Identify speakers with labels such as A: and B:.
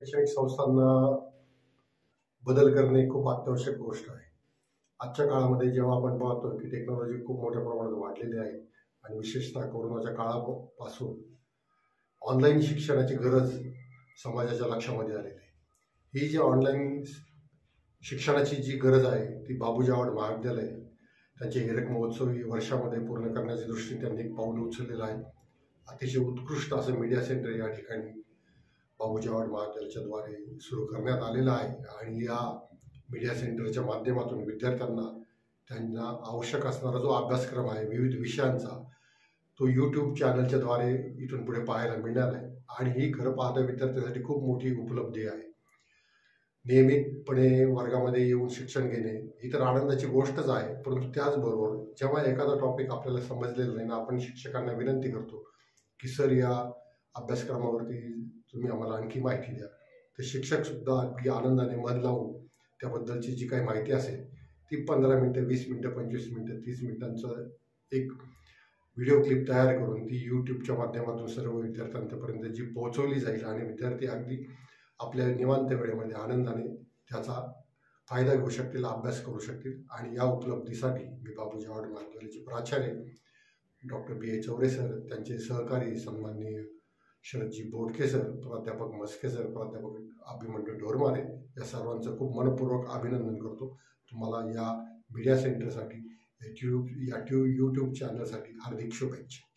A: शैक्षणिक संस्थांना बदल करणे खूप अत्यावश्यक गोष्ट आहे. आजच्या काळामध्ये जेव्हा आपण पाहतो की टेक्नॉलॉजी खूप मोठ्या प्रमाणात वाढलेली आहे आणि विशेषतः कोरोनाच्या काळापासून ऑनलाईन शिक्षणाची गरज समाजाच्या लक्षामध्ये आलेली आहे. ही जी ऑनलाईन शिक्षणाची जी गरज आहे ती बाबू जवाहर महाविद्यालय त्यांचे हीरक महोत्सवी वर्षामध्ये पूर्ण करण्याच्या दृष्टीने त्यांनी एक पाऊल उचललेलं आहे. अतिशय उत्कृष्ट असं मीडिया सेंटर या ठिकाणी बाबू जवाहर महाविद्यालयाच्या द्वारे सुरू करण्यात आलेलं आहे आणि या मीडिया सेंटरच्या माध्यमातून विद्यार्थ्यांना त्यांना आवश्यक असणारा जो अभ्यासक्रम आहे विविध विषयांचा तो यूट्यूब चॅनलच्या द्वारे इथून पुढे पाहायला मिळणार आहे आणि ही खरं पाहता विद्यार्थ्यांसाठी खूप मोठी उपलब्धी आहे. नियमितपणे वर्गामध्ये येऊन शिक्षण घेणे ही तर आनंदाची गोष्टच आहे, परंतु त्याचबरोबर जेव्हा एखादा टॉपिक आपल्याला समजलेला नाही ना आपण शिक्षकांना विनंती करतो की सर या अभ्यासक्रमावरती तुम्ही आम्हाला आणखी माहिती द्या, तर शिक्षकसुद्धा अगदी आनंदाने मन लावून त्याबद्दलची जी काही माहिती असेल ती 15 मिनटं 20 मिनटं 25 मिनटं 30 मिनिटांचं एक व्हिडिओ क्लिप तयार करून ती यूट्यूबच्या माध्यमातून सर्व विद्यार्थ्यांपर्यंत जी पोहोचवली जाईल आणि विद्यार्थी अगदी आपल्या निवांत वेळेमध्ये आनंदाने त्याचा फायदा घेऊ शकतील, अभ्यास करू शकतील. आणि या उपलब्धीसाठी मी बाबू जवाहर महाविद्यालयाचे प्राचार्य डॉक्टर बी ए चौरे सर, त्यांचे सहकारी सन्माननीय शरदजी बोडके सर, प्राध्यापक मस्के सर, प्राध्यापक अभिमन्यू ढोरमारे या सर्वांचं खूप मनपूर्वक अभिनंदन करतो. तुम्हाला या मीडिया सेंटरसाठी यूट्यूब चॅनलसाठी हार्दिक शुभेच्छा.